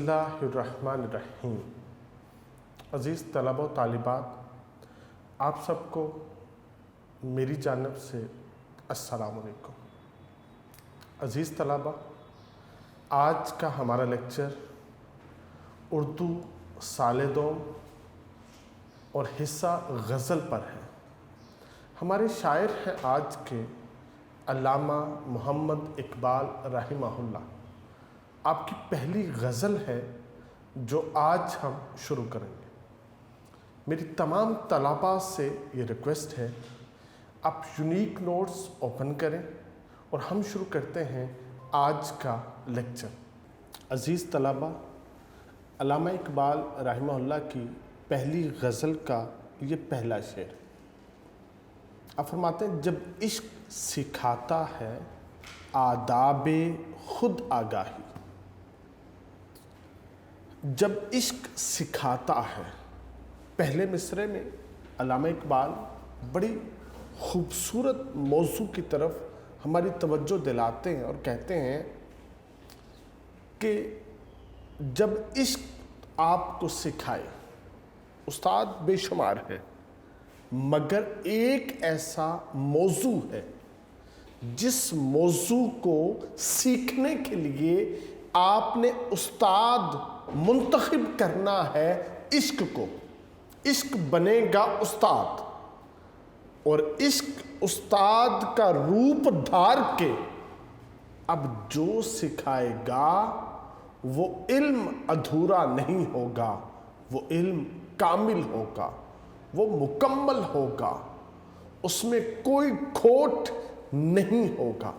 اللہ الرحمن الرحیم۔ عزیز طلبہ و طالبات، آپ سب کو میری جانب سے السلام علیکم۔ عزیز طلبہ، آج کا ہمارا لیکچر اردو سال دوم اور حصہ غزل پر ہے۔ ہمارے شاعر ہیں آج کے علامہ محمد اقبال رحمہ اللہ۔ آپ کی پہلی غزل ہے جو آج ہم شروع کریں گے۔ میری تمام طلباء سے یہ ریکویسٹ ہے، آپ یونیک نوٹس اوپن کریں اور ہم شروع کرتے ہیں آج کا لیکچر۔ عزیز طلباء، علامہ اقبال رحمہ اللہ کی پہلی غزل کا یہ پہلا شعر، آپ فرماتے ہیں، جب عشق سکھاتا ہے آداب خود آگاہی۔ جب عشق سکھاتا ہے، پہلے مصرعے میں علامہ اقبال بڑی خوبصورت موضوع کی طرف ہماری توجہ دلاتے ہیں اور کہتے ہیں کہ جب عشق آپ کو سکھائے، استاد بے شمار ہے، مگر ایک ایسا موضوع ہے جس موضوع کو سیکھنے کے لیے آپ نے استاد منتخب کرنا ہے عشق کو۔ عشق بنے گا استاد، اور عشق استاد کا روپ دھار کے اب جو سکھائے گا وہ علم ادھورا نہیں ہوگا، وہ علم کامل ہوگا، وہ مکمل ہوگا، اس میں کوئی کھوٹ نہیں ہوگا۔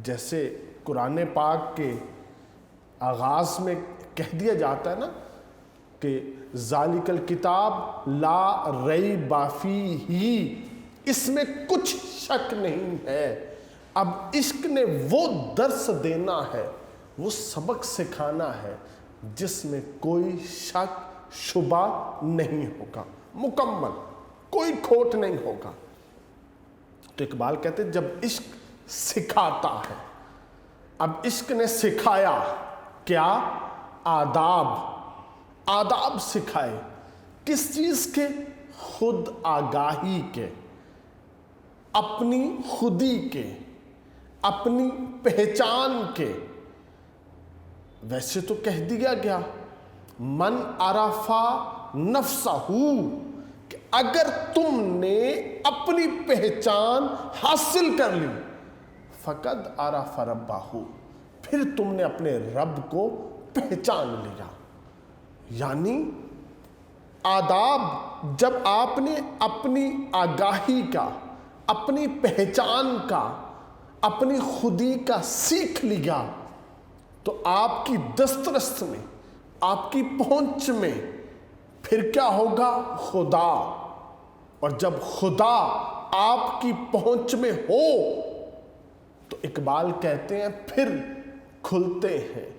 جیسے قرآن پاک کے آغاز میں کہہ دیا جاتا ہے نا کہ ذالک الکتاب لا ریب فیہ، اس میں کچھ شک نہیں ہے۔ اب عشق نے وہ درس دینا ہے، وہ سبق سکھانا ہے جس میں کوئی شک شبہ نہیں ہوگا، مکمل، کوئی کھوٹ نہیں ہوگا۔ تو اقبال کہتے ہیں جب عشق سکھاتا ہے، اب عشق نے سکھایا کیا؟ آداب سکھائے۔ کس چیز کے؟ خود آگاہی کے، اپنی خودی کے، اپنی پہچان کے۔ ویسے تو کہہ دیا گیا من عرفا نفسہ، کہ اگر تم نے اپنی پہچان حاصل کر لی، فقد عرف ربہ، پھر تم نے اپنے رب کو پہچان لیا۔ یعنی آداب، جب آپ نے اپنی آگاہی کا، اپنی پہچان کا، اپنی خودی کا سیکھ لیا، تو آپ کی دسترس میں، آپ کی پہنچ میں پھر کیا ہوگا؟ خدا۔ اور جب خدا آپ کی پہنچ میں ہو تو اقبال کہتے ہیں پھر کھلتے ہیں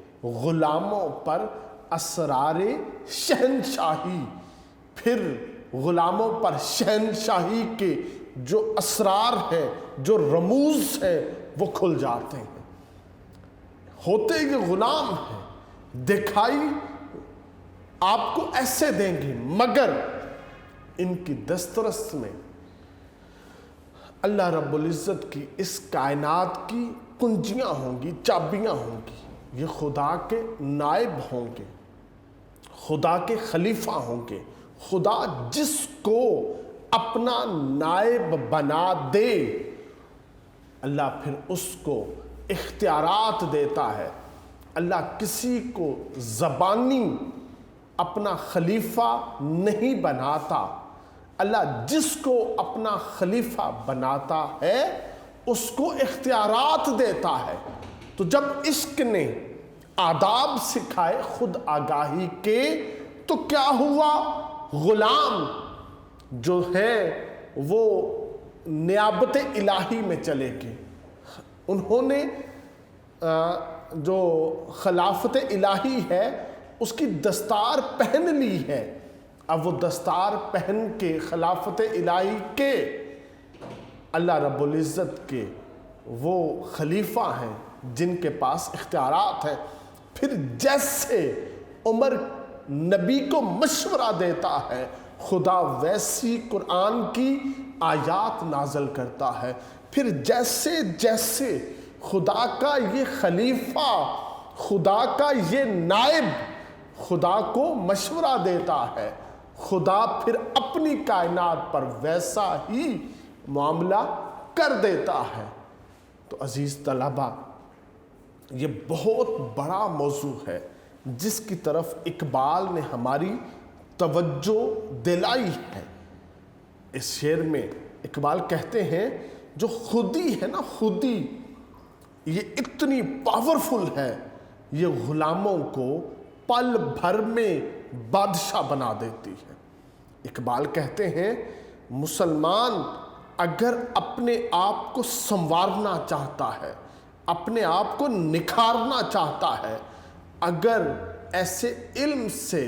غلاموں پر اسرار شہنشاہی، پھر غلاموں پر شہنشاہی کے جو اسرار ہیں، جو رموز ہیں، وہ کھل جاتے ہیں۔ ہوتے یہ غلام ہیں، دکھائی آپ کو ایسے دیں گے، مگر ان کی دسترس میں اللہ رب العزت کی اس کائنات کی کنجیاں ہوں گی، چابیاں ہوں گی۔ یہ خدا کے نائب ہوں گے، خدا کے خلیفہ ہوں گے۔ خدا جس کو اپنا نائب بنا دے، اللہ پھر اس کو اختیارات دیتا ہے۔ اللہ کسی کو زبانی اپنا خلیفہ نہیں بناتا۔ اللہ جس کو اپنا خلیفہ بناتا ہے اس کو اختیارات دیتا ہے۔ تو جب عشق نے آداب سکھائے خود آگاہی کے، تو کیا ہوا؟ غلام جو ہیں وہ نیابت الہی میں چلے گئے، انہوں نے جو خلافت الہی ہے اس کی دستار پہن لی ہے۔ اب وہ دستار پہن کے خلافت الہی کے اللہ رب العزت کے وہ خلیفہ ہیں جن کے پاس اختیارات ہیں۔ پھر جیسے عمر نبی کو مشورہ دیتا ہے، خدا ویسی قرآن کی آیات نازل کرتا ہے۔ پھر جیسے جیسے خدا کا یہ خلیفہ، خدا کا یہ نائب خدا کو مشورہ دیتا ہے، خدا پھر اپنی کائنات پر ویسا ہی معاملہ کر دیتا ہے۔ تو عزیز طلبہ، یہ بہت بڑا موضوع ہے جس کی طرف اقبال نے ہماری توجہ دلائی ہے۔ اس شعر میں اقبال کہتے ہیں جو خودی ہے نا، خودی یہ اتنی پاورفل ہے، یہ غلاموں کو پل بھر میں بادشاہ بنا دیتی ہے۔ اقبال کہتے ہیں مسلمان اگر اپنے آپ کو سنوارنا چاہتا ہے، اپنے آپ کو نکھارنا چاہتا ہے، اگر ایسے علم سے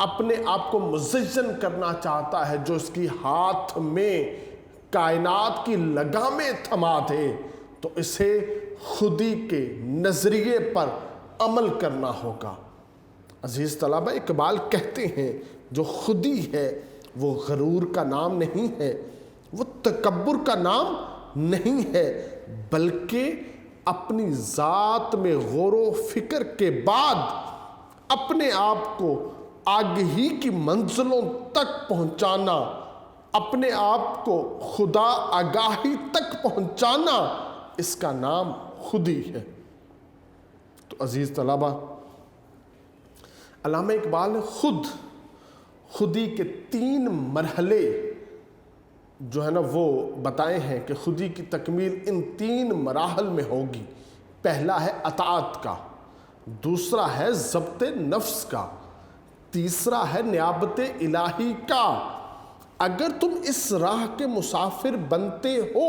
اپنے آپ کو مزین کرنا چاہتا ہے جو اس کی ہاتھ میں کائنات کی لگامیں تھما دے، تو اسے خودی کے نظریے پر عمل کرنا ہوگا۔ عزیز طلبہ، اقبال کہتے ہیں جو خودی ہے وہ غرور کا نام نہیں ہے، وہ تکبر کا نام نہیں ہے، بلکہ اپنی ذات میں غور و فکر کے بعد اپنے آپ کو آگہی کی منزلوں تک پہنچانا، اپنے آپ کو خدا آگاہی تک پہنچانا، اس کا نام خودی ہے۔ تو عزیز طلبہ، علامہ اقبال نے خودی کے 3 مرحلے جو ہے نا وہ بتائے ہیں کہ خودی کی تکمیل ان 3 مراحل میں ہوگی۔ پہلا ہے اطاعت کا، دوسرا ہے ضبط نفس کا، تیسرا ہے نیابت الہی کا۔ اگر تم اس راہ کے مسافر بنتے ہو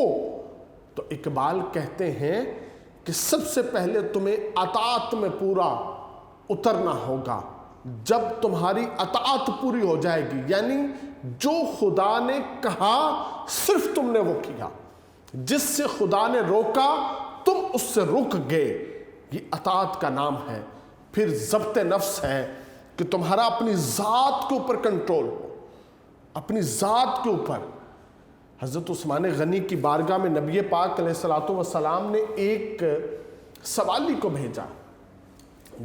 تو اقبال کہتے ہیں کہ سب سے پہلے تمہیں اطاعت میں پورا اترنا ہوگا۔ جب تمہاری اطاعت پوری ہو جائے گی، یعنی جو خدا نے کہا صرف تم نے وہ کیا، جس سے خدا نے روکا تم اس سے رک گئے، یہ اطاعت کا نام ہے۔ پھر ضبط نفس ہے کہ تمہارا اپنی ذات کے اوپر کنٹرول ہو، اپنی ذات کے اوپر۔ حضرت عثمان غنی کی بارگاہ میں نبی پاک علیہ الصلوۃ والسلام نے ایک سوالی کو بھیجا،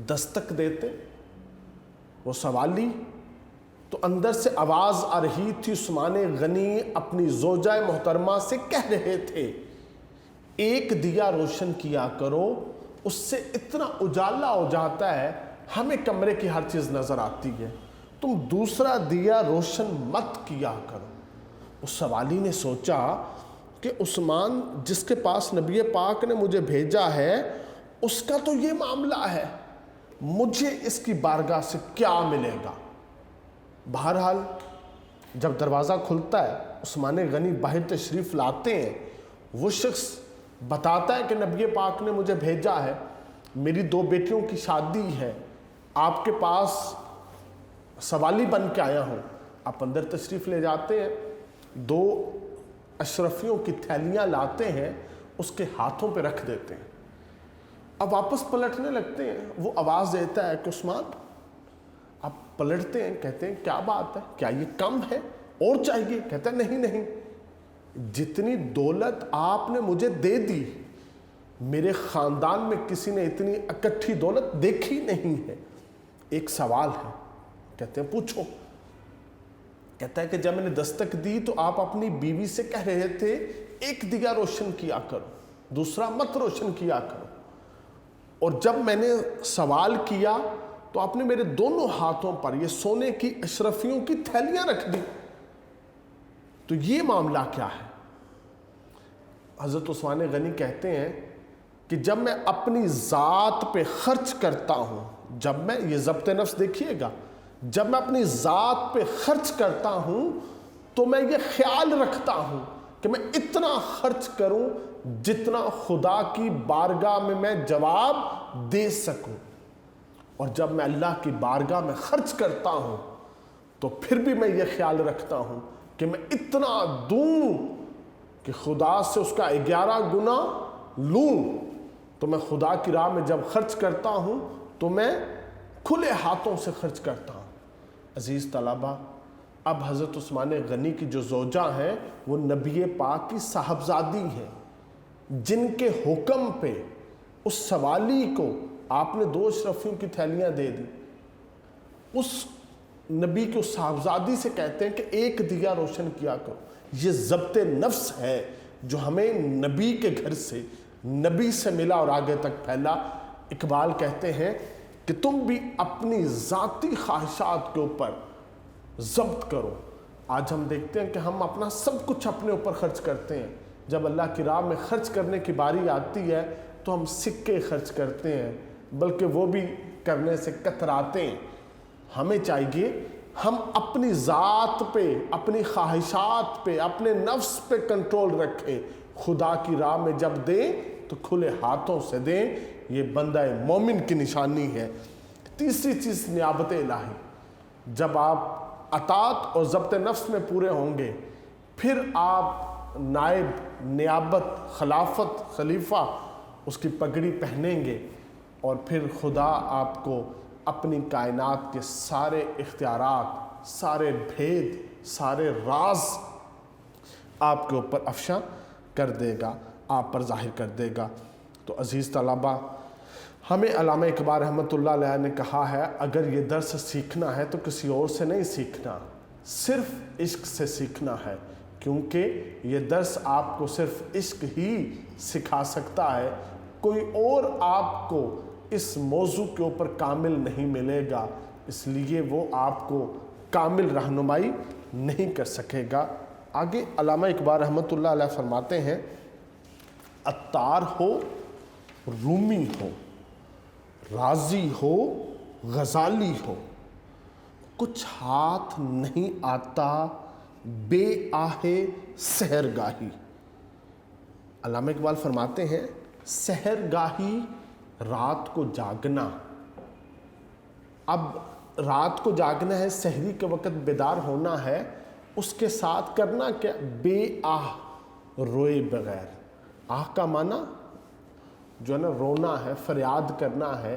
دستک دیتے وہ سوالی تو اندر سے آواز آ رہی تھی، عثمان غنی اپنی زوجہ محترمہ سے کہہ رہے تھے ایک دیا روشن کیا کرو، اس سے اتنا اجالا ہو جاتا ہے ہمیں کمرے کی ہر چیز نظر آتی ہے، تم دوسرا دیا روشن مت کیا کرو۔ اس سوالی نے سوچا کہ عثمان جس کے پاس نبی پاک نے مجھے بھیجا ہے اس کا تو یہ معاملہ ہے، مجھے اس کی بارگاہ سے کیا ملے گا۔ بہرحال جب دروازہ کھلتا ہے، عثمان غنی باہر تشریف لاتے ہیں، وہ شخص بتاتا ہے کہ نبی پاک نے مجھے بھیجا ہے، میری 2 بیٹیوں کی شادی ہے، آپ کے پاس سوالی بن کے آیا ہوں۔ آپ اندر تشریف لے جاتے ہیں، 2 اشرفیوں کی تھیلیاں لاتے ہیں، اس کے ہاتھوں پہ رکھ دیتے ہیں۔ اب واپس پلٹنے لگتے ہیں، وہ آواز دیتا ہے کہ عثمان، آپ پلٹتے ہیں، کہتے ہیں کیا بات ہے، کیا یہ کم ہے اور چاہیے؟ کہتا ہے نہیں، جتنی دولت آپ نے مجھے دے دی میرے خاندان میں کسی نے اتنی اکٹھی دولت دیکھی نہیں ہے، ایک سوال ہے۔ کہتے ہیں پوچھو۔ کہتا ہے کہ جب میں نے دستک دی تو آپ اپنی بیوی سے کہہ رہے تھے ایک دیا روشن کیا کرو، دوسرا مت روشن کیا کرو، اور جب میں نے سوال کیا تو آپ نے میرے دونوں ہاتھوں پر یہ سونے کی اشرفیوں کی تھیلیاں رکھ دی، تو یہ معاملہ کیا ہے؟ حضرت عثمان غنی کہتے ہیں کہ جب میں اپنی ذات پہ خرچ کرتا ہوں، جب میں یہ ضبط نفس دیکھیے گا، جب میں اپنی ذات پہ خرچ کرتا ہوں تو میں یہ خیال رکھتا ہوں کہ میں اتنا خرچ کروں جتنا خدا کی بارگاہ میں جواب دے سکوں، اور جب میں اللہ کی بارگاہ میں خرچ کرتا ہوں تو پھر بھی میں یہ خیال رکھتا ہوں کہ میں اتنا دوں کہ خدا سے اس کا 11 گنا لوں۔ تو میں خدا کی راہ میں جب خرچ کرتا ہوں تو میں کھلے ہاتھوں سے خرچ کرتا ہوں۔ عزیز طلبہ، اب حضرت عثمان غنی کی جو زوجہ ہیں وہ نبی پاک کی صاحبزادی ہیں، جن کے حکم پہ اس سوالی کو آپ نے 2 اشرفیوں کی تھیلیاں دے دی۔ اس نبی کے اس صاحبزادی سے کہتے ہیں کہ ایک دیا روشن کیا کرو۔ یہ ضبط نفس ہے جو ہمیں نبی کے گھر سے، نبی سے ملا اور آگے تک پھیلا۔ اقبال کہتے ہیں کہ تم بھی اپنی ذاتی خواہشات کے اوپر ضبط کرو۔ آج ہم دیکھتے ہیں کہ ہم اپنا سب کچھ اپنے اوپر خرچ کرتے ہیں۔ جب اللہ کی راہ میں خرچ کرنے کی باری آتی ہے تو ہم سکے خرچ کرتے ہیں، بلکہ وہ بھی کرنے سے کتراتے ہیں۔ ہمیں چاہیے ہم اپنی ذات پہ، اپنی خواہشات پہ، اپنے نفس پہ کنٹرول رکھیں۔ خدا کی راہ میں جب دیں تو کھلے ہاتھوں سے دیں، یہ بندہ مومن کی نشانی ہے۔ تیسری چیز نیابت الہی۔ جب آپ اطاعت اور ضبط نفس میں پورے ہوں گے، پھر آپ نائب، نیابت، خلافت، خلیفہ اس کی پگڑی پہنیں گے، اور پھر خدا آپ کو اپنی کائنات کے سارے اختیارات، سارے بھید، سارے راز آپ کے اوپر افشاں کر دے گا، آپ پر ظاہر کر دے گا۔ تو عزیز طلبہ، ہمیں علامہ اقبال رحمۃ اللہ علیہ نے کہا ہے اگر یہ درس سیکھنا ہے تو کسی اور سے نہیں سیکھنا، صرف عشق سے سیکھنا ہے، کیونکہ یہ درس آپ کو صرف عشق ہی سکھا سکتا ہے۔ کوئی اور آپ کو اس موضوع کے اوپر کامل نہیں ملے گا، اس لیے وہ آپ کو کامل رہنمائی نہیں کر سکے گا۔ آگے علامہ اقبال رحمۃ اللہ علیہ فرماتے ہیں، عطار ہو، رومی ہو، رازی ہو، غزالی ہو، کچھ ہاتھ نہیں آتا بے آہے سحرگاہی۔ علامہ اقبال فرماتے ہیں سحرگاہی رات کو جاگنا۔ اب رات کو جاگنا ہے، سحری کے وقت بیدار ہونا ہے، اس کے ساتھ کرنا کیا؟ بے آہ، روئے بغیر۔ آہ کا معنی جو ہے نا رونا ہے، فریاد کرنا ہے۔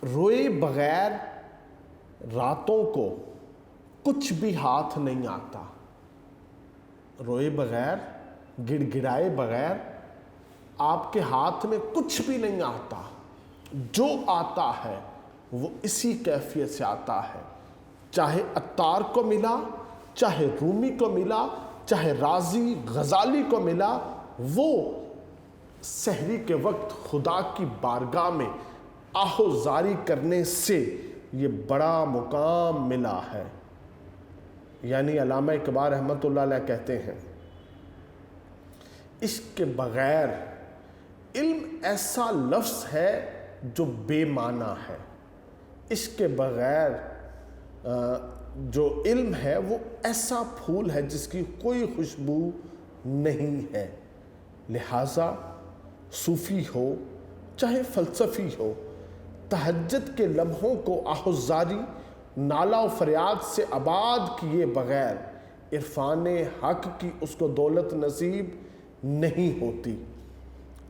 روئے بغیر راتوں کو کچھ بھی ہاتھ نہیں آتا، روئے بغیر، گڑ گڑائے بغیر آپ کے ہاتھ میں کچھ بھی نہیں آتا۔ جو آتا ہے وہ اسی کیفیت سے آتا ہے، چاہے عطار کو ملا، چاہے رومی کو ملا، چاہے رازی غزالی کو ملا، وہ سحری کے وقت خدا کی بارگاہ میں آہ و زاری کرنے سے یہ بڑا مقام ملا ہے۔ یعنی علامہ اقبال رحمۃ اللہ علیہ کہتے ہیں عشق کے بغیر علم ایسا لفظ ہے جو بے معنی ہے۔ عشق کے بغیر جو علم ہے وہ ایسا پھول ہے جس کی کوئی خوشبو نہیں ہے۔ لہٰذا صوفی ہو چاہے فلسفی ہو، تہجد کے لمحوں کو آہوزاری، نالہ و فریاد سے آباد کیے بغیر عرفان حق کی اس کو دولت نصیب نہیں ہوتی۔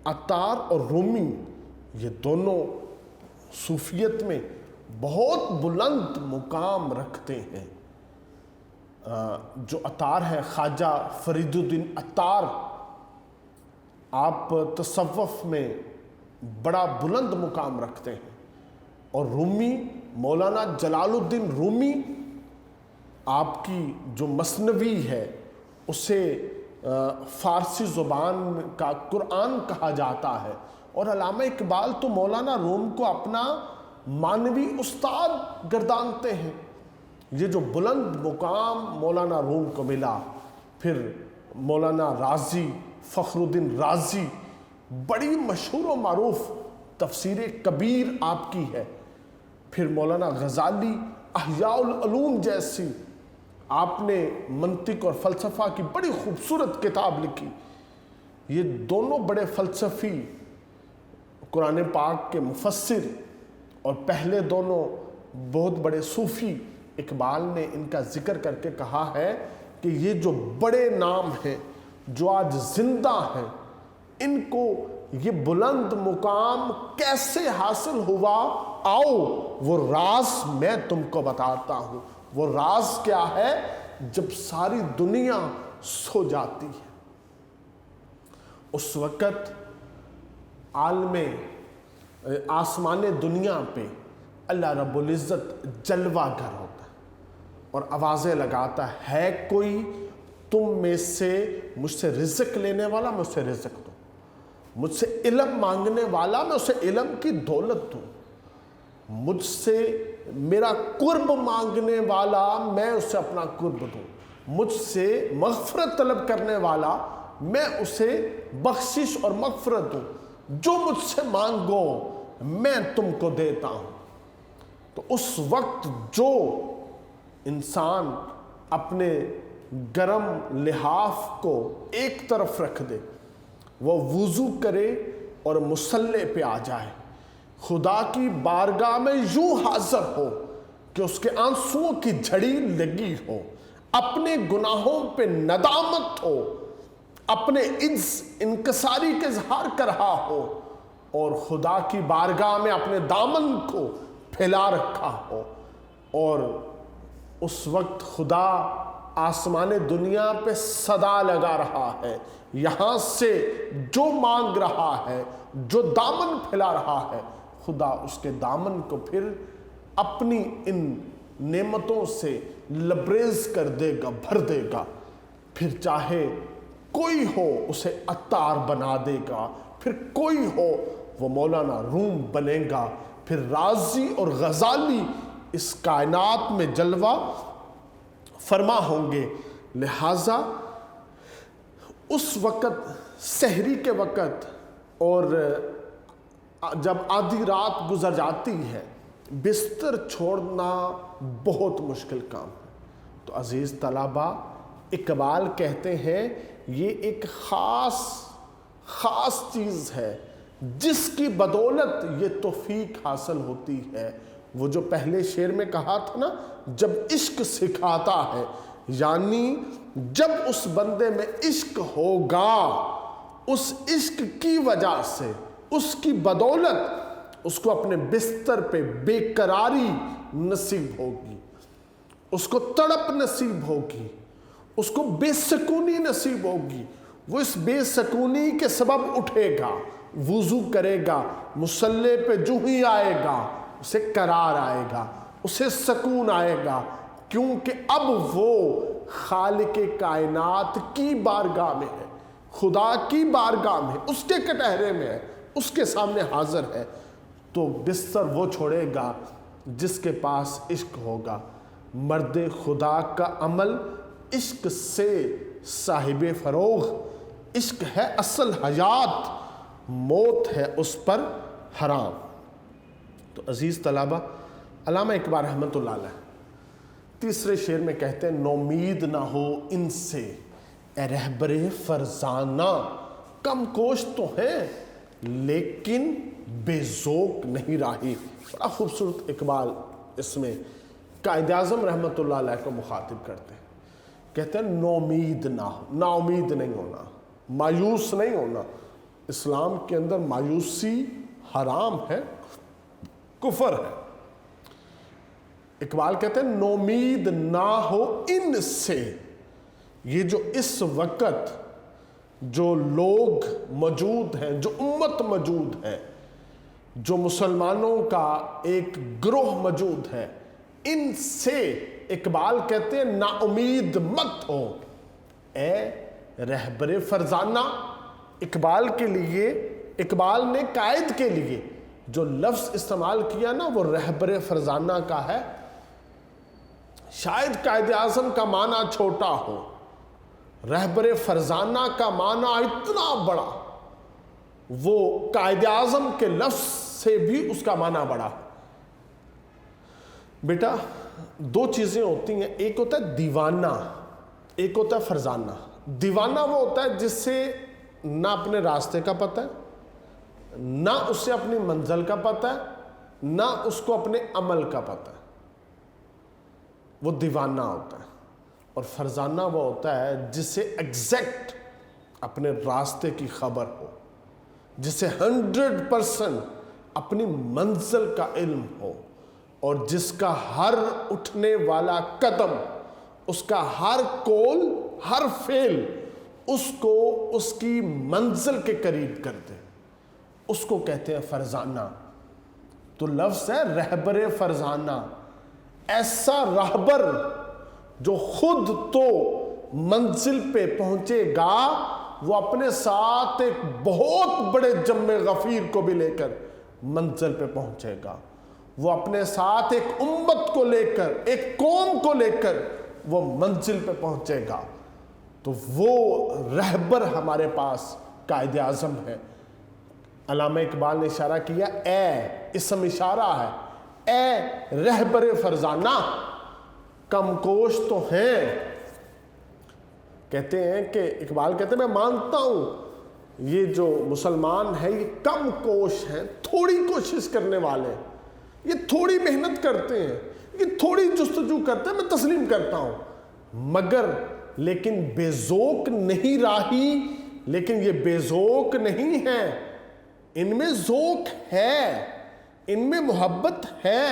عطار اور رومی یہ دونوں صوفیت میں بہت بلند مقام رکھتے ہیں۔ جو عطار ہے خواجہ فرید الدین عطار، آپ تصوف میں بڑا بلند مقام رکھتے ہیں، اور رومی مولانا جلال الدین رومی، آپ کی جو مثنوی ہے اسے فارسی زبان کا قرآن کہا جاتا ہے، اور علامہ اقبال تو مولانا روم کو اپنا معنوی استاد گردانتے ہیں۔ یہ جو بلند مقام مولانا روم کو ملا، پھر مولانا رازی، فخر الدین رازی، بڑی مشہور و معروف تفسیر کبیر آپ کی ہے، پھر مولانا غزالی احیاء العلوم جیسی آپ نے منطق اور فلسفہ کی بڑی خوبصورت کتاب لکھی۔ یہ دونوں بڑے فلسفی، قرآن پاک کے مفسر، اور پہلے دونوں بہت بڑے صوفی، اقبال نے ان کا ذکر کر کے کہا ہے کہ یہ جو بڑے نام ہیں جو آج زندہ ہیں، ان کو یہ بلند مقام کیسے حاصل ہوا، آؤ وہ راز میں تم کو بتاتا ہوں۔ وہ راز کیا ہے؟ جب ساری دنیا سو جاتی ہے اس وقت عالم آسمان دنیا پہ اللہ رب العزت جلوہ گر ہوتا ہے اور آوازیں لگاتا ہے کوئی تم میں سے مجھ سے رزق لینے والا، میں اسے رزق دوں، مجھ سے علم مانگنے والا، میں اسے علم کی دولت دوں، مجھ سے میرا قرب مانگنے والا، میں اسے اپنا قرب دوں، مجھ سے مغفرت طلب کرنے والا، میں اسے بخشش اور مغفرت دوں، جو مجھ سے مانگو میں تم کو دیتا ہوں۔ تو اس وقت جو انسان اپنے گرم لحاف کو ایک طرف رکھ دے، وہ وضو کرے اور مصلی پہ آ جائے، خدا کی بارگاہ میں یوں حاضر ہو کہ اس کے آنسوؤں کی جھڑی لگی ہو، اپنے گناہوں پہ ندامت ہو، اپنے انکساری کے اظہار کر رہا ہو اور خدا کی بارگاہ میں اپنے دامن کو پھیلا رکھا ہو، اور اس وقت خدا آسمان دنیا پہ صدا لگا رہا ہے، یہاں سے جو مانگ رہا ہے، جو دامن پھیلا رہا ہے، خدا اس کے دامن کو پھر اپنی ان نعمتوں سے لبریز کر دے گا، بھر دے گا۔ پھر چاہے کوئی ہو اسے عطار بنا دے گا، پھر کوئی ہو وہ مولانا روم بنے گا، پھر رازی اور غزالی اس کائنات میں جلوہ فرما ہوں گے۔ لہٰذا اس وقت سحری کے وقت اور جب آدھی رات گزر جاتی ہے، بستر چھوڑنا بہت مشکل کام ہے۔ تو عزیز طلبہ، اقبال کہتے ہیں یہ ایک خاص چیز ہے جس کی بدولت یہ توفیق حاصل ہوتی ہے۔ وہ جو پہلے شعر میں کہا تھا نا، جب عشق سکھاتا ہے، یعنی جب اس بندے میں عشق ہوگا، اس عشق کی وجہ سے، اس کی بدولت اس کو اپنے بستر پہ بے قراری نصیب ہوگی، اس کو تڑپ نصیب ہوگی، اس کو بے سکونی نصیب ہوگی۔ وہ اس بے سکونی کے سبب اٹھے گا، وضو کرے گا، مصلی پہ جو ہی آئے گا اسے قرار آئے گا، اسے سکون آئے گا، کیونکہ اب وہ خالق کائنات کی بارگاہ میں ہے، خدا کی بارگاہ میں، اس کے کٹہرے میں ہے، اس کے سامنے حاضر ہے۔ تو بستر وہ چھوڑے گا جس کے پاس عشق ہوگا۔ مرد خدا کا عمل عشق سے صاحب فروغ، عشق ہے اصل حیات، موت ہے اس پر حرام۔ تو عزیز طلبہ، علامہ اقبال رحمۃ اللہ علیہ تیسرے شعر میں کہتے ہیں نومید نہ ہو ان سے اے رہبر فرزانہ، کم کوش تو ہیں لیکن بے ذوق نہیں راہی۔ بڑا خوبصورت اقبال اس میں قائد اعظم رحمۃ اللہ علیہ کو مخاطب کرتے ہیں، کہتے ہیں نومید نہ ہو، نا امید نہیں ہونا، مایوس نہیں ہونا۔ اسلام کے اندر مایوسی حرام ہے، کفر ہے۔ اقبال کہتے ہیں نومید نہ ہو ان سے، یہ جو اس وقت جو لوگ موجود ہیں، جو امت موجود ہے، جو مسلمانوں کا ایک گروہ موجود ہے، ان سے اقبال کہتے ہیں نا امید مت ہو اے رہبر فرزانہ۔ اقبال کے لیے، اقبال نے قائد کے لیے جو لفظ استعمال کیا نا وہ رہبر فرزانہ کا ہے۔ شاید قائد اعظم کا معنی چھوٹا ہو، رہبر فرزانہ کا معنی اتنا بڑا، وہ قائد اعظم کے لفظ سے بھی اس کا معنی بڑا۔ بیٹا دو چیزیں ہوتی ہیں، ایک ہوتا ہے دیوانہ، ایک ہوتا ہے فرزانہ۔ دیوانہ وہ ہوتا ہے جس سے نہ اپنے راستے کا پتہ ہے، نہ اسے اپنی منزل کا پتہ ہے، نہ اس کو اپنے عمل کا پتہ ہے، وہ دیوانہ ہوتا ہے۔ اور فرزانہ وہ ہوتا ہے جسے ایگزیکٹ اپنے راستے کی خبر ہو، جسے 100% اپنی منزل کا علم ہو، اور جس کا ہر اٹھنے والا قدم، اس کا ہر قول، ہر فعل اس کو اس کی منزل کے قریب کر دے، اس کو کہتے ہیں فرزانہ۔ تو لفظ ہے رہبر فرزانہ، ایسا رہبر جو خود تو منزل پہ پہنچے گا، وہ اپنے ساتھ ایک بہت بڑے جم غفیر کو بھی لے کر منزل پہ پہنچے گا، وہ اپنے ساتھ ایک امت کو لے کر، ایک قوم کو لے کر وہ منزل پہ پہنچے گا۔ تو وہ رہبر ہمارے پاس قائد اعظم ہے۔ علامہ اقبال نے اشارہ کیا، اے، اسم اشارہ ہے، اے رہبر فرزانہ، کم کوش تو ہیں۔ کہتے ہیں کہ اقبال کہتے ہیں میں مانتا ہوں یہ جو مسلمان ہے یہ کم کوش ہیں، تھوڑی کوشش کرنے والے ہیں، یہ تھوڑی محنت کرتے ہیں، یہ تھوڑی جستجو کرتے ہیں، میں تسلیم کرتا ہوں، مگر لیکن بے ذوق نہیں راہی، لیکن یہ بے ذوق نہیں ہے، ان میں ذوق ہے، ان میں محبت ہے،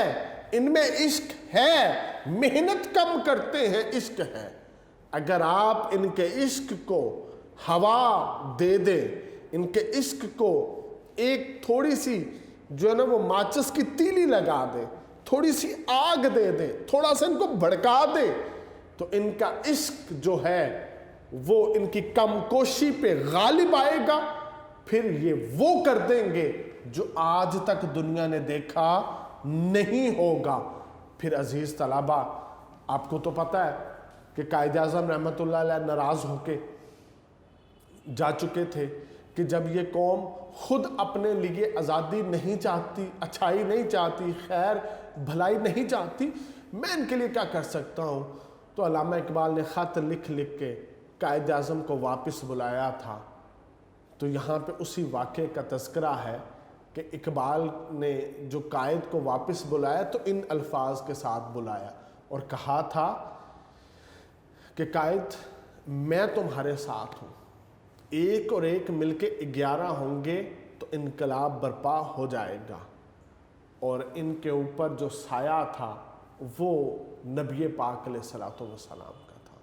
ان میں عشق ہے، محنت کم کرتے ہیں، عشق ہے۔ اگر آپ ان کے عشق کو ہوا دے دیں، ان کے عشق کو ایک تھوڑی سی جو ہے نا وہ ماچس کی تیلی لگا دے، تھوڑی سی آگ دے دے، تھوڑا سا ان کو بھڑکا دے، تو ان کا عشق جو ہے وہ ان کی کم کوشی پہ غالب آئے گا، پھر یہ وہ کر دیں گے جو آج تک دنیا نے دیکھا نہیں ہوگا۔ پھر عزیز طلبہ، آپ کو تو پتہ ہے کہ قائد اعظم رحمۃ اللہ علیہ ناراض ہو کے جا چکے تھے کہ جب یہ قوم خود اپنے لیے آزادی نہیں چاہتی، اچھائی نہیں چاہتی، خیر بھلائی نہیں چاہتی، میں ان کے لیے کیا کر سکتا ہوں؟ تو علامہ اقبال نے خط لکھ لکھ کے قائد اعظم کو واپس بلایا تھا۔ تو یہاں پہ اسی واقعے کا تذکرہ ہے کہ اقبال نے جو قائد کو واپس بلایا تو ان الفاظ کے ساتھ بلایا اور کہا تھا کہ قائد، میں تمہارے ساتھ ہوں، ایک اور ایک مل کے 11 ہوں گے تو انقلاب برپا ہو جائے گا۔ اور ان کے اوپر جو سایہ تھا وہ نبی پاک علیہ الصلوۃ والسلام کا تھا،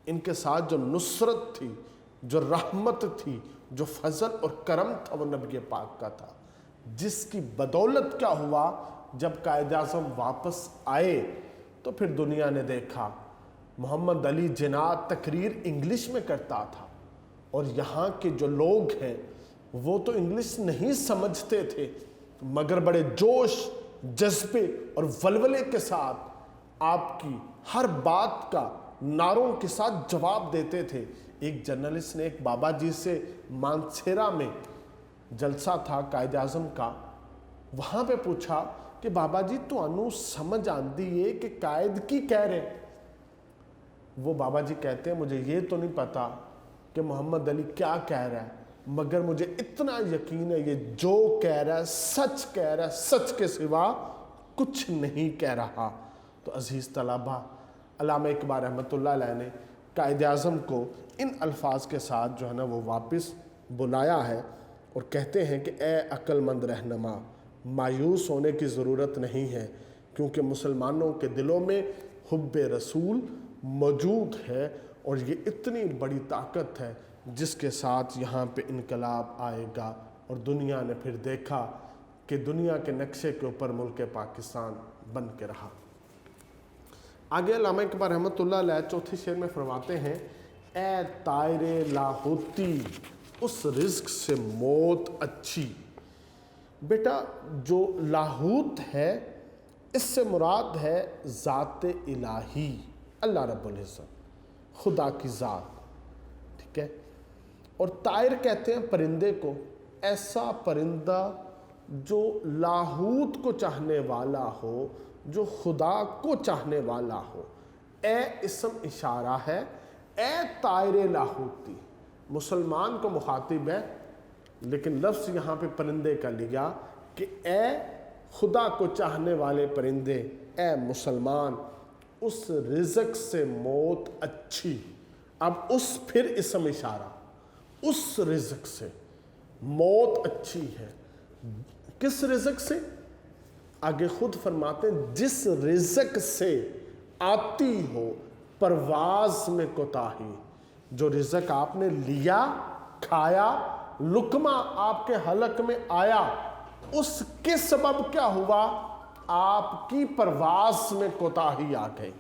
ان کے ساتھ جو نصرت تھی، جو رحمت تھی، جو فضل اور کرم تھا، وہ نبی پاک کا تھا، جس کی بدولت کیا ہوا، جب قائد اعظم واپس آئے تو پھر دنیا نے دیکھا محمد علی جناح تقریر انگلش میں کرتا تھا، اور یہاں کے جو لوگ ہیں وہ تو انگلش نہیں سمجھتے تھے، مگر بڑے جوش، جذبے اور ولولے کے ساتھ آپ کی ہر بات کا نعروں کے ساتھ جواب دیتے تھے۔ ایک جرنلسٹ نے ایک بابا جی سے مانسیرا میں جلسہ تھا قائد اعظم کا، وہاں پہ پوچھا کہ بابا جی تو انو سمجھ آندی ہے کہ قائد کی کہہ رہے؟ وہ بابا جی کہتے ہیں مجھے یہ تو نہیں پتا کہ محمد علی کیا کہہ رہا ہے، مگر مجھے اتنا یقین ہے یہ جو کہہ رہا ہے سچ کہہ رہا ہے، سچ کے سوا کچھ نہیں کہہ رہا۔ تو عزیز طلبہ، علامہ اقبال رحمۃ اللہ علیہ نے قائد اعظم کو ان الفاظ کے ساتھ جو ہے نا وہ واپس بلایا ہے اور کہتے ہیں کہ اے عقل مند رہنما، مایوس ہونے کی ضرورت نہیں ہے، کیونکہ مسلمانوں کے دلوں میں حب رسول موجود ہے، اور یہ اتنی بڑی طاقت ہے جس کے ساتھ یہاں پہ انقلاب آئے گا، اور دنیا نے پھر دیکھا کہ دنیا کے نقشے کے اوپر ملک پاکستان بن کے رہا۔ آگے علامہ اقبال رحمۃ اللہ علیہ چوتھے شعر میں فرماتے ہیں، اے طائر لاہوتی اس رزق سے موت اچھی۔ بیٹا جو لاہوت ہے اس سے مراد ہے ذات الہی، اللہ رب العزت، خدا کی ذات، ٹھیک ہے۔ اور طائر کہتے ہیں پرندے کو، ایسا پرندہ جو لاہوت کو چاہنے والا ہو، جو خدا کو چاہنے والا ہو۔ اے اسم اشارہ ہے، اے طائر لاہوتی، مسلمان کو مخاطب ہے، لیکن لفظ یہاں پہ پرندے کا لیا کہ اے خدا کو چاہنے والے پرندے، اے مسلمان، اس رزق سے موت اچھی۔ اب اس پھر اسم اشارہ، اس رزق سے، موت اچھی ہے۔ کس رزق سے؟ آگے خود فرماتے ہیں جس رزق سے آتی ہو پرواز میں کوتاہی۔ جو رزق آپ نے لیا، کھایا، لقمہ آپ کے حلق میں آیا، اس کے سبب کیا ہوا؟ آپ کی پرواز میں کوتاہی آ گئی،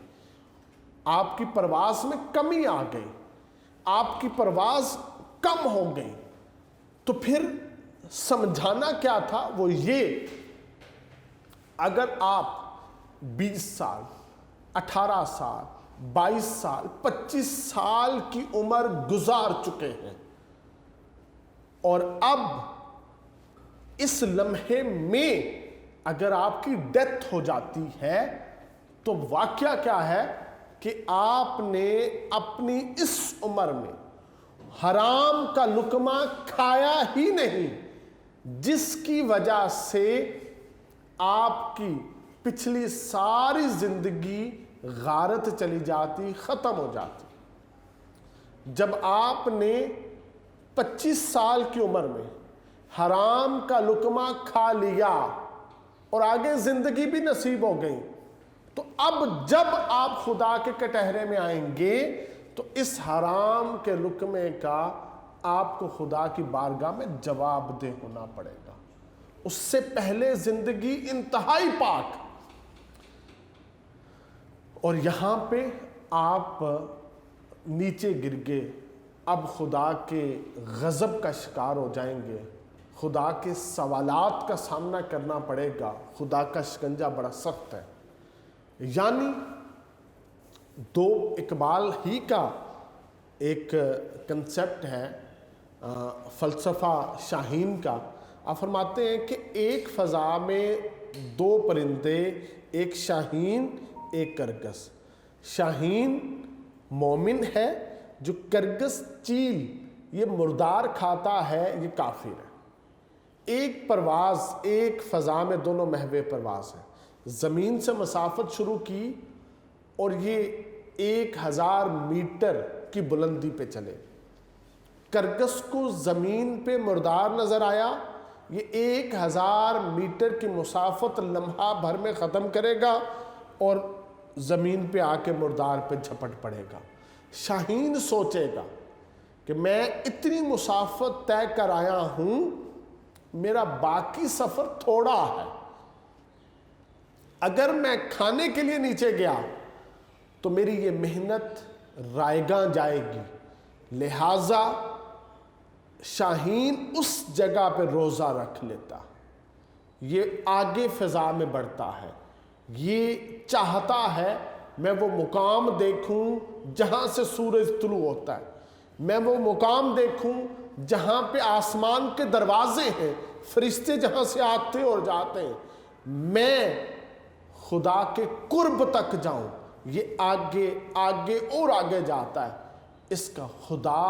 آپ کی پرواز میں کمی آ گئی، آپ کی پرواز کم ہو گئی۔ تو پھر سمجھانا کیا تھا؟ وہ یہ، اگر آپ 20 سال 18 سال 22 سال 25 سال کی عمر گزار چکے ہیں اور اب اس لمحے میں اگر آپ کی ڈیتھ ہو جاتی ہے تو واقعہ کیا ہے کہ آپ نے اپنی اس عمر میں حرام کا لقمہ کھایا ہی نہیں، جس کی وجہ سے آپ کی پچھلی ساری زندگی غارت چلی جاتی، ختم ہو جاتی۔ جب آپ نے 25 سال کی عمر میں حرام کا لقمہ کھا لیا اور آگے زندگی بھی نصیب ہو گئی، تو اب جب آپ خدا کے کٹہرے میں آئیں گے تو اس حرام کے لقمے کا آپ کو خدا کی بارگاہ میں جواب دہ ہونا پڑے گا۔ اس سے پہلے زندگی انتہائی پاک، اور یہاں پہ آپ نیچے گر گئے، اب خدا کے غضب کا شکار ہو جائیں گے، خدا کے سوالات کا سامنا کرنا پڑے گا، خدا کا شکنجہ بڑا سخت ہے۔ یعنی دو اقبال ہی کا ایک کنسپٹ ہے فلسفہ شاہین کا۔ آپ فرماتے ہیں کہ ایک فضا میں دو پرندے، ایک شاہین ایک کرگس۔ شاہین مومن ہے، جو کرگس چیل یہ مردار کھاتا ہے یہ کافر ہے۔ ایک پرواز، ایک فضا میں دونوں محو پرواز ہیں۔ زمین سے مسافت شروع کی اور یہ 1000 میٹر کی بلندی پہ چلے۔ کرگس کو زمین پہ مردار نظر آیا، یہ 1000 میٹر کی مسافت لمحہ بھر میں ختم کرے گا اور زمین پہ آ کے مردار پہ جھپٹ پڑے گا۔ شاہین سوچے گا کہ میں اتنی مسافت طے کر آیا ہوں، میرا باقی سفر تھوڑا ہے، اگر میں کھانے کے لیے نیچے گیا تو میری یہ محنت رائیگاں جائے گی، لہٰذا شاہین اس جگہ پہ روزہ رکھ لیتا۔ یہ آگے فضا میں بڑھتا ہے، یہ چاہتا ہے میں وہ مقام دیکھوں جہاں سے سورج طلوع ہوتا ہے، میں وہ مقام دیکھوں جہاں پہ آسمان کے دروازے ہیں، فرشتے جہاں سے آتے اور جاتے ہیں، میں خدا کے قرب تک جاؤں۔ یہ آگے آگے اور آگے جاتا ہے۔ اس کا خدا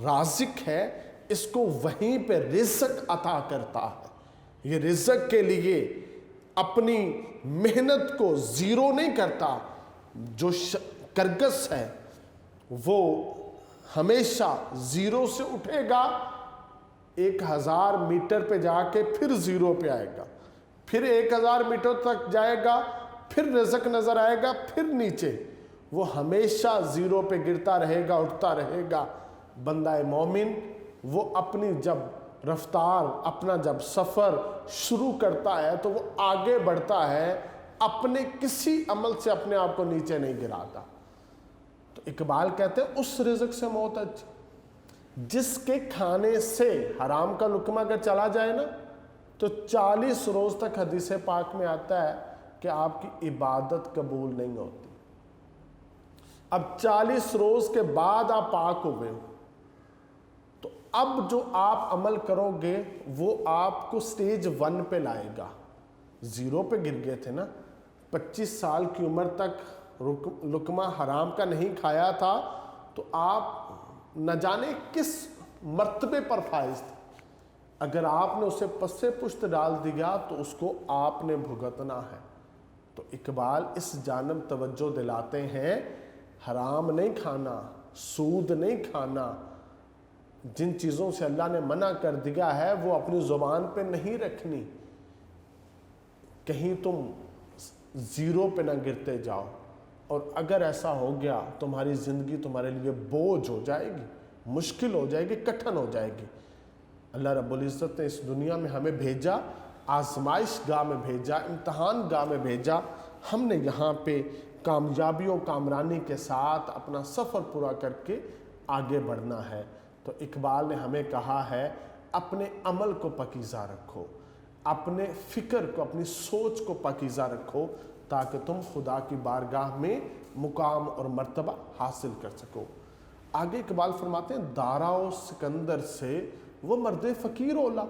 رازق ہے، اس کو وہیں پہ رزق عطا کرتا ہے۔ یہ رزق کے لیے اپنی محنت کو زیرو نہیں کرتا۔ جو کرگس ہے وہ ہمیشہ زیرو سے اٹھے گا، 1000 میٹر پہ جا کے پھر زیرو پہ آئے گا، پھر 1000 میٹر تک جائے گا، پھر رزق نظر آئے گا، پھر نیچے۔ وہ ہمیشہ زیرو پہ گرتا رہے گا، اٹھتا رہے گا۔ بندہ مومن وہ اپنی جب رفتار، اپنا جب سفر شروع کرتا ہے تو وہ آگے بڑھتا ہے، اپنے کسی عمل سے اپنے آپ کو نیچے نہیں گراتا۔ تو اقبال کہتے ہیں اس رزق سے موت اچھی، جس کے کھانے سے حرام کا لقمہ اگر چلا جائے نا تو 40 روز تک حدیث پاک میں آتا ہے کہ آپ کی عبادت قبول نہیں ہوتی۔ اب 40 روز کے بعد آپ پاک ہوئے تو اب جو آپ عمل کرو گے وہ آپ کو سٹیج 1 پہ لائے گا۔ زیرو پہ گر گئے تھے نا، 25 سال کی عمر تک لقمہ حرام کا نہیں کھایا تھا تو آپ نہ جانے کس مرتبے پر فائز تھے۔ اگر آپ نے اسے پسے پشت ڈال دیا تو اس کو آپ نے بھگتنا ہے۔ تو اقبال اس جانب توجہ دلاتے ہیں، حرام نہیں کھانا، سود نہیں کھانا، جن چیزوں سے اللہ نے منع کر دیا ہے وہ اپنی زبان پہ نہیں رکھنی، کہیں تم زیرو پہ نہ گرتے جاؤ، اور اگر ایسا ہو گیا تمہاری زندگی تمہارے لیے بوجھ ہو جائے گی، مشکل ہو جائے گی، کٹھن ہو جائے گی۔ اللہ رب العزت نے اس دنیا میں ہمیں بھیجا، آزمائش گاہ میں بھیجا، امتحان گاہ میں بھیجا، ہم نے یہاں پہ کامیابیوں کامرانی کے ساتھ اپنا سفر پورا کر کے آگے بڑھنا ہے۔ تو اقبال نے ہمیں کہا ہے اپنے عمل کو پاکیزہ رکھو، اپنے فکر کو، اپنی سوچ کو پاکیزہ رکھو، تاکہ تم خدا کی بارگاہ میں مقام اور مرتبہ حاصل کر سکو۔ آگے اقبال فرماتے ہیں دارا و سکندر سے وہ مرد فقیر اولا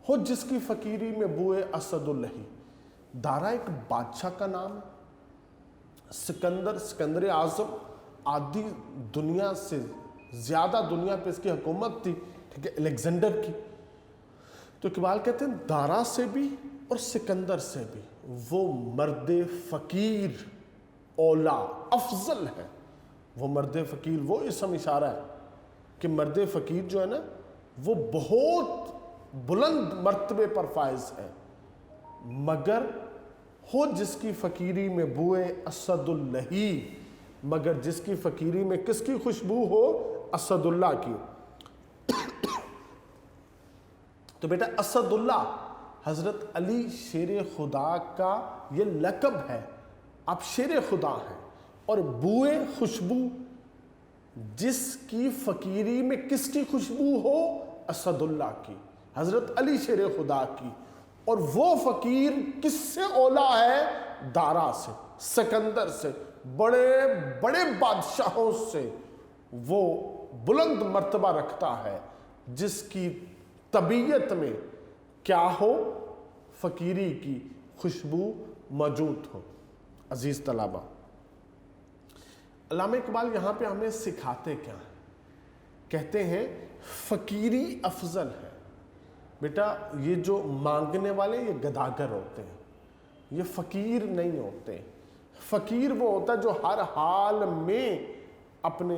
ہو جس کی فقیری میں بوئے اسد اللہی۔ دارا ایک بادشاہ کا نام ہے، سکندر اعظم آدھی دنیا سے زیادہ دنیا پہ اس کی حکومت تھی، ٹھیک ہے، الیگزینڈر کی۔ تو اقبال کہتے ہیں دارا سے بھی اور سکندر سے بھی وہ مرد فقیر اولا افضل ہے۔ وہ مرد فقیر، وہ اسم اشارہ ہے کہ مرد فقیر جو ہے نا وہ بہت بلند مرتبے پر فائز ہے، مگر ہو جس کی فقیری میں بوئے اسد اللہی، مگر جس کی فقیری میں کس کی خوشبو ہو؟ اسد اللہ کی۔ تو بیٹا اسد اللہ حضرت علی شیر خدا کا یہ لقب ہے، آپ شیر خدا ہیں، اور بوئے خوشبو، جس کی فقیری میں کس کی خوشبو ہو؟ اسد اللہ کی، حضرت علی شیر خدا کی۔ اور وہ فقیر کس سے اولا ہے؟ دارا سے، سکندر سے، بڑے بڑے بادشاہوں سے وہ بلند مرتبہ رکھتا ہے، جس کی طبیعت میں کیا ہو؟ فقیری کی خوشبو موجود ہو۔ عزیز طلبہ، علامہ اقبال یہاں پہ ہمیں سکھاتے کیا ہیں؟ کہتے ہیں فقیری افضل ہے۔ بیٹا یہ جو مانگنے والے یہ گداگر ہوتے ہیں، یہ فقیر نہیں ہوتے۔ فقیر وہ ہوتا ہے جو ہر حال میں اپنے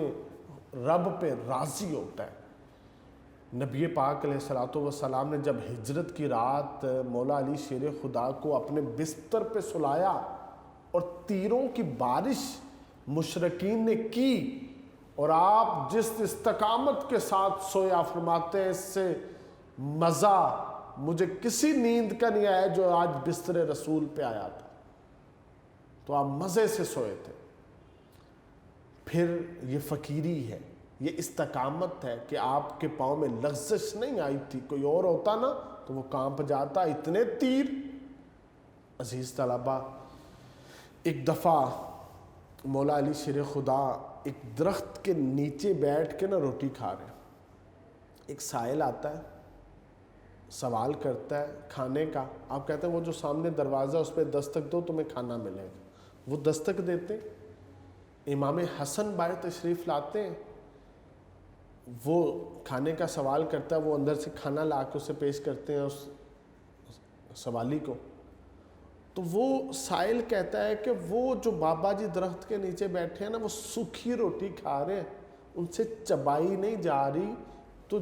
رب پہ راضی ہوتا ہے۔ نبی پاک علیہ الصلوۃ والسلام نے جب ہجرت کی رات مولا علی شیر خدا کو اپنے بستر پہ سلایا اور تیروں کی بارش مشرکین نے کی، اور آپ جس استقامت کے ساتھ سویا، فرماتے ہیں اس سے مزہ مجھے کسی نیند کا نہیں آیا جو آج بستر رسول پہ آیا تھا۔ تو آپ مزے سے سوئے تھے۔ پھر یہ فقیری ہے، یہ استقامت ہے کہ آپ کے پاؤں میں لغزش نہیں آئی تھی۔ کوئی اور ہوتا نا تو وہ کانپ جاتا، اتنے تیر۔ عزیز طلبہ، ایک دفعہ مولا علی شیر خدا ایک درخت کے نیچے بیٹھ کے نا روٹی کھا رہے ہیں۔ ایک سائل آتا ہے، سوال کرتا ہے کھانے کا۔ آپ کہتے ہیں وہ جو سامنے دروازہ اس پہ دستک دو تمہیں کھانا ملے گا۔ وہ دستک دیتے، امام حسن بائے تشریف لاتے ہیں، وہ کھانے کا سوال کرتا ہے، وہ اندر سے کھانا لا کے اسے پیش کرتے ہیں اس سوالی کو۔ تو وہ سائل کہتا ہے کہ وہ جو بابا جی درخت کے نیچے بیٹھے ہیں نا وہ سوکھی روٹی کھا رہے ہیں، ان سے چبائی نہیں جا رہی، تو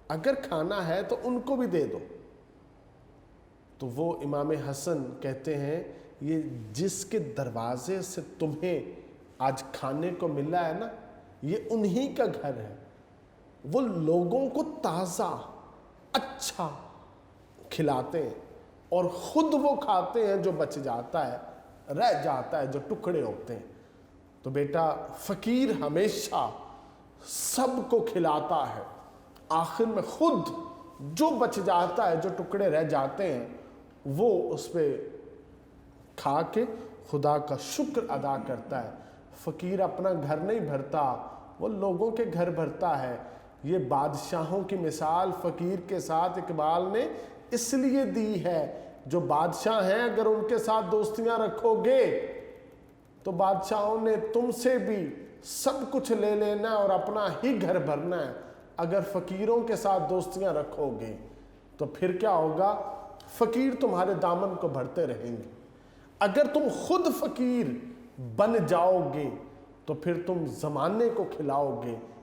اگر کھانا ہے تو ان کو بھی دے دو۔ تو وہ امام حسن کہتے ہیں یہ جس کے دروازے سے تمہیں آج کھانے کو ملا ہے نا یہ انہی کا گھر ہے۔ وہ لوگوں کو تازہ اچھا کھلاتے ہیں اور خود وہ کھاتے ہیں جو بچ جاتا ہے، رہ جاتا ہے، جو ٹکڑے ہوتے ہیں۔ تو بیٹا فقیر ہمیشہ سب کو کھلاتا ہے، آخر میں خود جو بچ جاتا ہے، جو ٹکڑے رہ جاتے ہیں، وہ اس پہ کھا کے خدا کا شکر ادا کرتا ہے۔ فقیر اپنا گھر نہیں بھرتا، وہ لوگوں کے گھر بھرتا ہے۔ یہ بادشاہوں کی مثال فقیر کے ساتھ اقبال نے اس لیے دی ہے، جو بادشاہ ہیں اگر ان کے ساتھ دوستیاں رکھو گے تو بادشاہوں نے تم سے بھی سب کچھ لے لینا ہے اور اپنا ہی گھر بھرنا ہے۔ اگر فقیروں کے ساتھ دوستیاں رکھو گے تو پھر کیا ہوگا؟ فقیر تمہارے دامن کو بھرتے رہیں گے۔ اگر تم خود فقیر بن جاؤ گے تو پھر تم زمانے کو کھلاؤ گے،